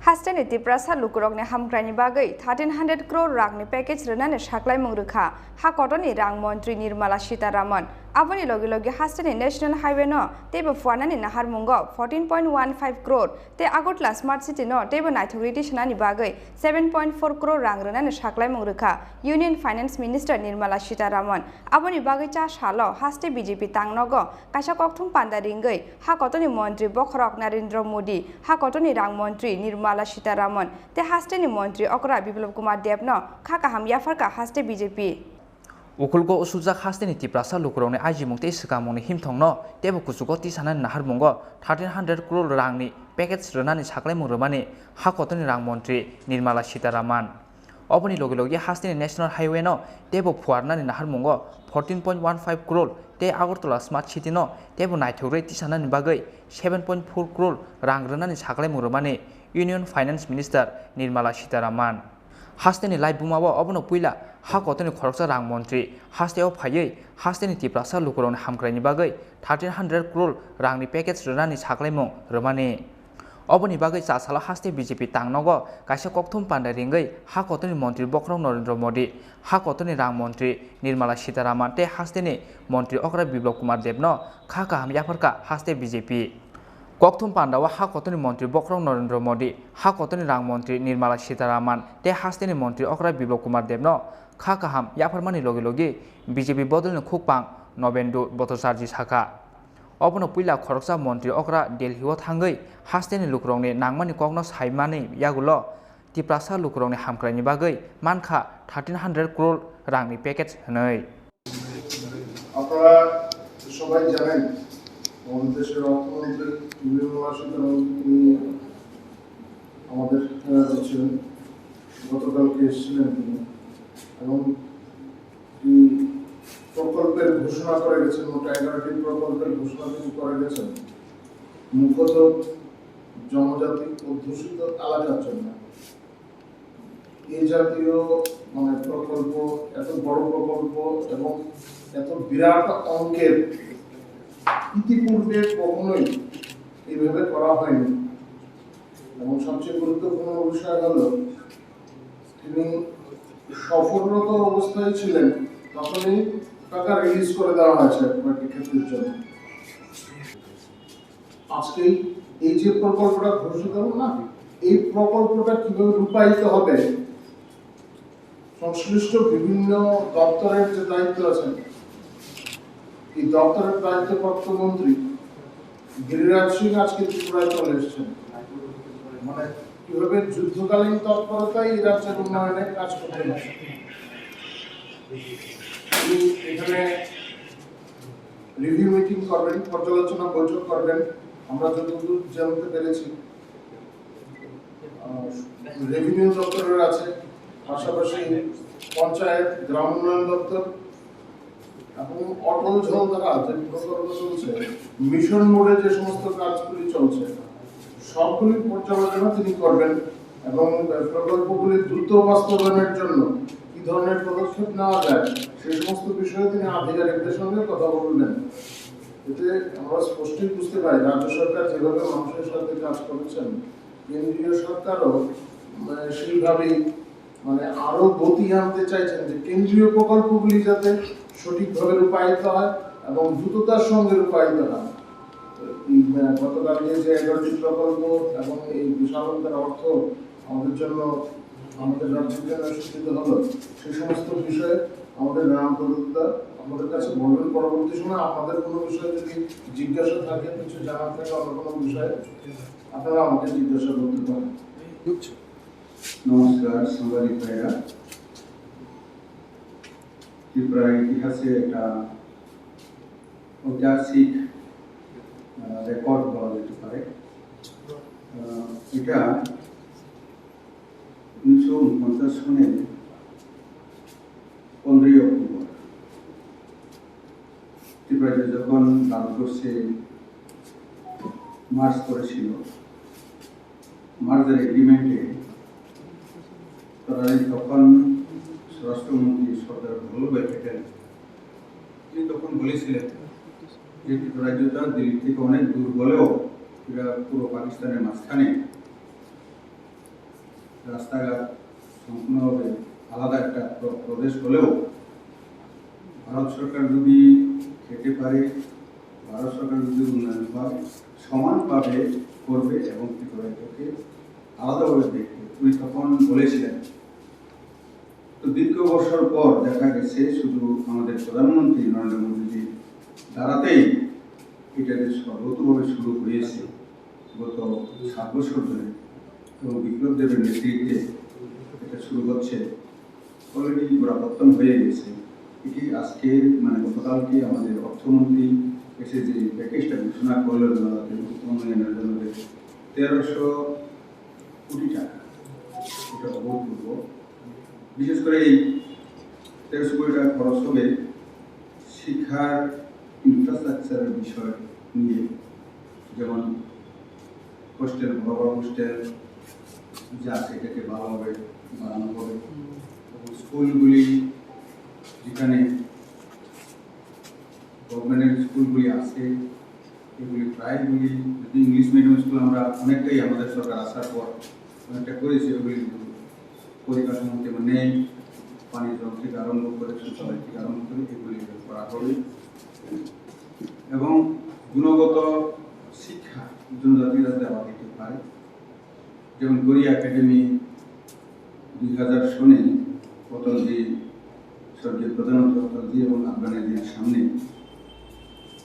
Haste ni Tiprasarokni Hamgrani bagwi 1300 crore rangni package renane saklai mungrekha Hakotor ni rang montri Nirmala Sitaraman aboni logi logi Haste ni national highway no tebo fuanani naharmungo 14.15 crore te Agotla smart city no tebo naithogri tisnani bagwi 7.4 crore rang renane saklai mungrekha Union Finance Minister Nirmala Sitaraman aboni bagwi cha salo Haste BJP tangnogo kaisa kokthum panda ringoi Hakotor ni montri Khorang Narendra Modi Hakotor ni rang montri Nirmala Sitaraman te Haste ni montri okra Biplab Kumar Debno Khakaham Yapharkha Haste BJP Ukulgo usujak Haste ni Tiprasarokni ajimungte sikamungni himthongno tebo kusugo tisanan naharmungo 1300 crore rangni package renani saklaimung remani Hakotor ni rang montri Nirmala Sitaraman oboni logi logi Haste ni national highway no tebo phuarnani naharmungo 14.15 crore te Agotla smart city no tebo naithogre tisanani bagwi 7.4 crore rang renani saklaimung remani Union Finance Minister Nirmala Sitaraman Haste ni lai bumao obono puila Hakotor ni khoroksa rang montri Haste o phayei Haste ni Tiprasarokni hamkraini bagwi 1300 crore rangni package renani saklaimung remani oboni bagwi chasala Haste BJP tangnogo kaisa kokthum panda ringoi Hakotor ni montri Khorang Narendra Modi Hakotor ni rang montri Nirmala Sitaraman te Haste ni montri okra Biplab Kumar Debno Khakaham Yapharkha Haste BJP Kokthum Pandawa Hakotor ni montri Khorang Narendra Modi Hakotor ni rang montri Nirmala Sitaraman te Haste ni montri okra Biplab Kumar Debno Khakaham Yapharmani logi logi BJP bodolni khukpang Nobendu Botosarji Saka obono puila khoroksa montri okra Delhi o thangoi Haste ni lukrongni nangmani kokno saimani yagulo Tiprasarokni hamkraini bagwi mankha 1300 crore rangni package hnoi আপনারা সবাই জানেন আমাদের দেশের অর্থমন্ত্রী নির্মলা সীতারামন তিনি আমাদের ছিলেন গতকালকে এসেছিলেন তিনি এবং এই প্রকল্পের ঘোষণা করে গেছেন মোট 11টি প্রকল্পের ঘোষণা তিনি করে গেছেন মুখ্যত জনজাতি অধ্যুষিত এলাকার জন্য এই জাতীয় প্রকল্প এত বড় প্রকল্প এবং এত বিরাট অঙ্কের ইতিপূর্বে কখনোই এইভাবে করা হয়নি এবং সবচেয়ে গুরুত্বপূর্ণ বিষয় হলো তিনি সফররত অবস্থায় ছিলেন তখনই টাকা রিলিজ করে দেওয়া হয়েছে কয়েকটি ক্ষেত্রের জন্য আজকে এই যে প্রকল্পটা ঘোষিত হলো না এই প্রকল্পটা কিভাবে রূপায়িত হবে সংশ্লিষ্ট বিভিন্ন দপ্তরের যে দায়িত্ব আছে এই দপ্তরের দায়িত্বপ্রাপ্ত মন্ত্রী গিরিরাজ সিং আজকে ত্রিপুরায় চলে এসেছেন কিভাবে যুদ্ধকালীন তৎপরতায় এই রাজ্যের উন্নয়নে কাজ করতে হবে এখানে রিভিউ মিটিং করবেন পর্যালোচনা বৈঠক করবেন আমরা যতদূর জানতে পেরেছি রেভিনিউ দপ্তরের আছে পাশাপাশি পঞ্চায়েত গ্রাম উন্নয়ন দপ্তর এবং অটল জল দ্বারা যে প্রকল্প চলছে মিশন মোডে যে সমস্ত কাজগুলি চলছে সবগুলি পর্যালোচনা তিনি করবেন এবং প্রকল্পগুলি দ্রুত বাস্তবায়নের জন্য কি ধরনের পদক্ষেপ নেওয়া যায় সেই সমস্ত বিষয়ে তিনি আধিকারিকদের সঙ্গে কথা বলবেন এতে আমরা স্পষ্টই বুঝতে পারি রাজ্য সরকার যেভাবে মানুষের সাথে কাজ করেছেন কেন্দ্রীয় সরকারও সেইভাবেই আরো গতি আনতে চাইছেন যে কেন্দ্রীয় প্রকল্পগুলি যাতে সঠিকভাবে রূপায়িত হয় এবং দ্রুততার সঙ্গে রূপায়িত হয় গতকালকে যে 11টি প্রকল্প এবং এই বিশাল অর্থ আমাদের জন্য আমাদের রাজ্যের জন্য সূচিত হলো সেই সমস্ত বিষয়ে আমাদের গ্রাম প্রধানরা আমাদের কাছে বলবেন পরবর্তী সময় আপনাদের কোনো বিষয়ে যদি জিজ্ঞাসা থাকে কিছু জানার থাকে অন্য কোনো বিষয়ে আপনারা আমাকে জিজ্ঞাসা করতে পারেন নমস্কার সাংবাদিক ভাইরা ত্রিপুরার ইতিহাসে একটা ঐতিহাসিক রেকর্ড বলা যেতে পারে এটা 1949 সনের 15ই অক্টোবর ত্রিপুরা যখন ভারতবর্ষে মার্চ করেছিল মার্চের এগ্রিমেন্টে তখন স্বরাষ্ট্রমন্ত্রী সরকার বল্লভভাই প্যাটেল তিনি তখন বলেছিলেন যে ত্রিপুরা রাজ্যটা দিল্লি থেকে অনেক দূর হলেও এটা পুরো পাকিস্তানের মাঝখানে রাস্তাঘাট সম্পূর্ণভাবে আলাদা একটা প্রদেশ হলেও ভারত সরকার যদি খেতে পারে, ভারত সরকার যদি উন্নয়ন হয় সমানভাবে করবে এবং ত্রিপুরা এটাকে আলাদাভাবে দেখবে। উনি তখন বলেছিলেন। তো দীর্ঘ বছর পর দেখা গেছে শুধু আমাদের প্রধানমন্ত্রী নরেন্দ্র মোদীজি দ্বারাতেই এটা সর্বতভাবে শুরু হয়েছে গত 7 বছর ধরে, এবং বিপ্লব দেবের নেতৃত্বে এটা শুরু হচ্ছে। অলরেডি গোড়াপত্তন হয়ে গেছে। এটি আজকে গতকালকে আমাদের অর্থমন্ত্রী এসে যে প্যাকেজটা ঘোষণা করলেন উন্নয়নের জন্য 1300 কোটি টাকা, এটা অভূতপূর্ব। বিশেষ করে এই 1300 কোটি টাকা খরচ হবে শিক্ষার ইনফ্রাস্ট্রাকচারের বিষয় নিয়ে, যেমন হোস্টেল, বড় বড় হোস্টেল যা সেটাকে ভালোভাবে বানানো হবে, এবং স্কুলগুলি যেখানে গভর্নমেন্টের স্কুলগুলি আছে এগুলি প্রায়গুলি যদি ইংলিশ মিডিয়াম স্কুল আমরা অনেকটাই আমাদের সরকার আসার পর অনেকটা করেছি, ওগুলি পরিকাঠামো তেমন নেই। পানির জল থেকে আরম্ভ করে শৌচালয় থেকে আরম্ভ করে এগুলি করা হবে, এবং গুণগত শিক্ষা জনজাতিরা দেওয়া যেতে পারে। যেমন গড়িয়া একাডেমি 2000 সনে অটলজি, স্বর্গীয় প্রধানমন্ত্রী অটলজি এবং আফগানিস্তানের সামনে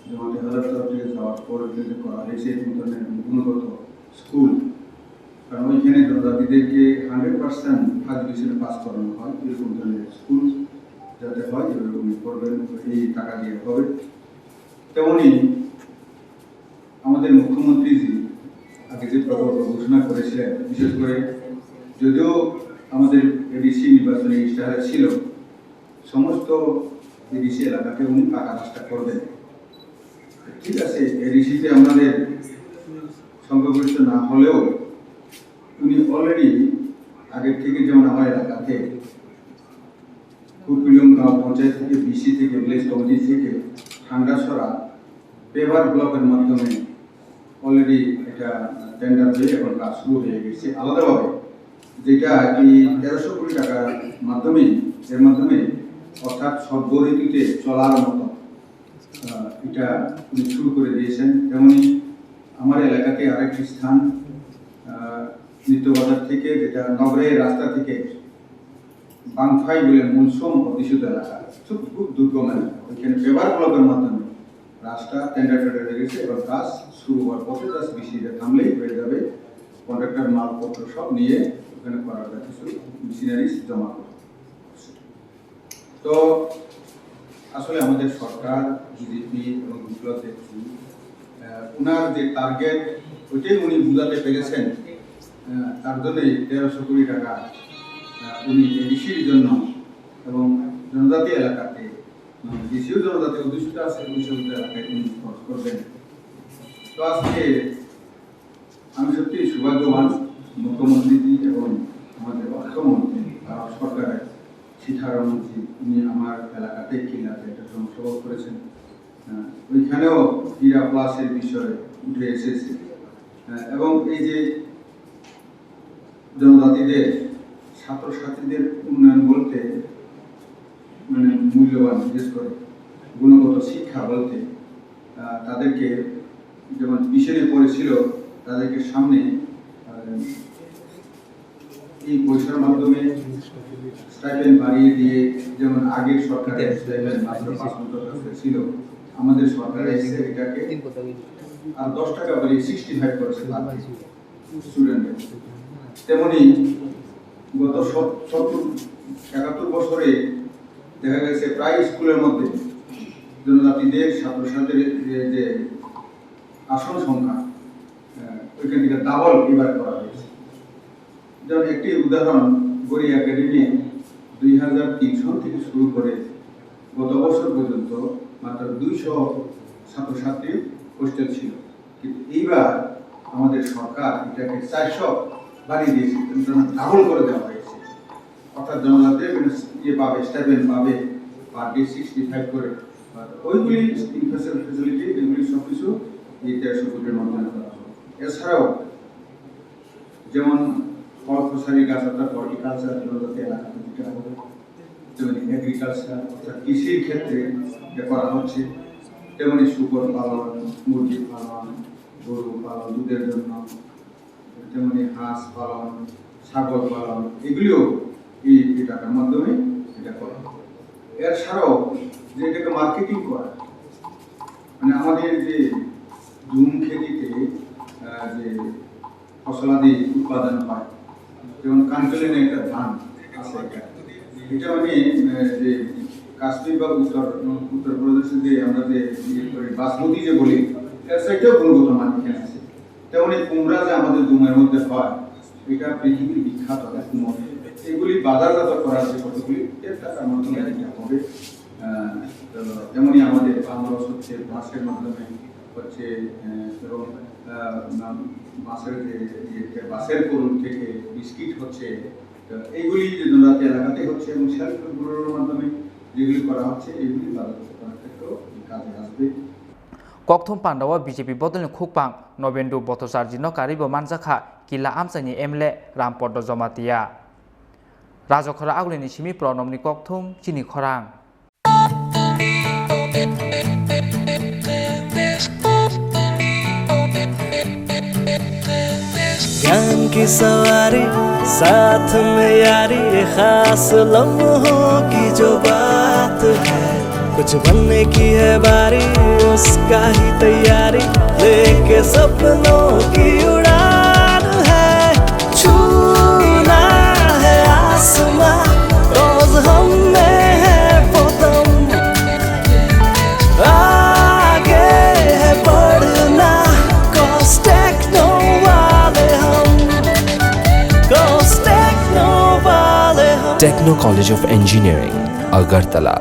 যেমন হাজার তরফ থেকে যাওয়ার পর করা হয়েছে এই ধরনের গুণগত স্কুল, কারণ ওইখানে জনজাতিদেরকে 100% ফার্স্ট ডিভিশনে পাস করানো হয়। এরকম ধরনের স্কুল যাতে হয় এরকম করবেন, এই টাকা দিয়ে হবে। তেমনই আমাদের মুখ্যমন্ত্রীজি আগে যে প্রকল্প ঘোষণা করেছিলেন, বিশেষ করে যদিও আমাদের এডিসি নির্বাচনী ইশতেহারে ছিল সমস্ত এডিসি এলাকাকে উনি পাকা রাস্তা করবেন। ঠিক আছে, এডিসিতে আমাদের সংখ্যাগরিষ্ঠ না হলেও উনি অলরেডি আগের থেকে, যেমন আমার এলাকাতে কুটকুলিয়ম গাঁও পঞ্চায়েত থেকে, বিসি থেকে, ভিলেজ কমিটি থেকে ঠান্ডাসরা পেভার ব্লকের মাধ্যমে অলরেডি এটা টেন্ডার হয়ে এখন কাজ শুরু হয়ে গেছে আলাদাভাবে, যেটা এই 1300 কোটি টাকার মাধ্যমে অর্থাৎ সর্ব ঋতুতে চলার মতো এটা উনি শুরু করে দিয়েছেন। তেমনি আমার এলাকাতে আরেকটি স্থান নিত্যবাজার থেকে, যেটা নগরের রাস্তা থেকে বাংফাই বলে মূলসম অধিষ্ঠিত এলাকা, খুব দুর্গম এলাকা, ওইখানে পেভার ব্লকের মাধ্যমে রাস্তা টেন্ডার হয়ে গেছে। এবার কাজ শুরু হওয়ার পথে জাস্ট বৃষ্টিটা থামলেই হয়ে যাবে। কন্ট্রাক্টর মালপত্র সব নিয়ে ওখানে করার কিছু মেশিনারিজ জমা করবে। তো আসলে আমাদের সরকার, বিজেপি এবং বিপ্লব দেখছি ওনার যে টার্গেট ওইটাই উনি বুঝাতে পেরেছেন। তার জন্যই 1300 কোটি টাকা উনি এডিসির জন্য এবং জনজাতি এলাকাতে, দেশীয় জনজাতি অধ্যুষিত আছে ওই সমস্ত এলাকায় উনি খরচ করবেন। তো আজকে আমি সত্যি সৌভাগ্যবান মুখ্যমন্ত্রীজি এবং আমাদের অর্থমন্ত্রী সরকারের সীতারামজি, উনি আমার এলাকাতে কিনাতে একটা জনসভা করেছেন। ওইখানেও হীরা প্লাসের বিষয় উঠে এসেছে, এবং এই যে জনজাতিদের ছাত্রছাত্রীদের উন্নয়ন বলতে মূল্যবান, বিশেষ করে গুণগত শিক্ষা বলতে তাদেরকে যেমন পিছনে পড়েছিল তাদেরকে সামনে এই পয়সার মাধ্যমে স্টাইপেন্ড বাড়িয়ে দিয়ে, যেমন আগের সরকারের স্টাইপেন্ড মাত্র 500 টাকা ছিল, আমাদের সরকারে এসে এটাকে আর 10 টাকা বাড়িয়ে 65 করেছে স্টুডেন্টের। তেমনি গত 71 বছরে দেখা গেছে প্রায় স্কুলের মধ্যে জনজাতিদের ছাত্রছাত্রীদের যে আসন সংখ্যা ওইখান থেকে ডাবল এবার করা হয়েছে। যেমন একটি উদাহরণ, গড়ি একাডেমি 2003 সন থেকে শুরু করে গত বছর পর্যন্ত মাত্র 200 ছাত্রছাত্রী হোস্টেল ছিল, কিন্তু এইবার আমাদের সরকার এটাকে 400 বাড়িয়ে দিয়েছে, ডাবল করে দেওয়া হয়েছে। অর্থাৎ জনজাতির ইয়ে পাবে, স্টাইপেন্ড পাবে পার ডে 65 করে। ওইগুলি ফ্যাসিলিটি এগুলি সব কিছু এই 1300 কোটির মাধ্যমে করা হবে। এছাড়াও যেমন প্রসারী গাছ অর্থাৎ হর্টিকালচার জনজাতি এলাকাতে যেটা হবে, তেমনি এগ্রিকালচার অর্থাৎ কৃষির ক্ষেত্রে এটা করা হচ্ছে, তেমনি শুকর পালন, মুরগি পালন, গরু পালন দুধের জন্য, তেমনি হাঁস পালন, ছাগল পালন, এগুলিও এই টাকার মাধ্যমে এটা করা। এছাড়াও যে এটাকে মার্কেটিং করা, মানে আমাদের যে জুম খেতিতে যে ফসলাদি উৎপাদন হয়, যেমন কানকলিনে একটা ধান আছে, এটা মানে যে কাশ্মীর বা উত্তরপ্রদেশে যে আমরা যে বাসমতি যে বলি, এর সাইডেও গুণগত মান এখানে আছে। তেমনি কুমড়া যে আমাদের জুমের মধ্যে হয়, এটা পৃথিবীর বিখ্যাত কুমড়। এগুলি বাজারজাত করার যে কতগুলি এর টাকার মাধ্যমে হবে। তেমনি আমাদের পামরস হচ্ছে বাঁশের মাধ্যমে হচ্ছে, এবং বাঁশের যে বাঁশের করুন থেকে বিস্কিট হচ্ছে, এইগুলি জনজাতি এলাকাতে হচ্ছে এবং সেলফ হেল্প মাধ্যমে যেগুলি করা হচ্ছে এগুলি বাজারজাত করার ক্ষেত্রেও কাজে আসবে। ককথম পান্ডাওয়া বিজেপি বদলনি খুকপাং নবেন্দু বতসারজিনো কারিব মানজাখা কিলা আমসানি এমএলএ রামপদ জমাতিয়া রাজখরা আগুলিনি সিমি প্রণবনি ককথম চিনি খরাং। ज्ञान की सवारी साथ में यारी, खास लम्हों की जो बात है, कुछ बनने की है बारी, उसका ही तैयारी, लेके सपनों की उड़ान है, छूना है आसमां, रोज हम में है पोतम, आगे है बढ़ना, cause techno वाले हम, cause techno वाले हम। Techno College of Engineering, Agartala।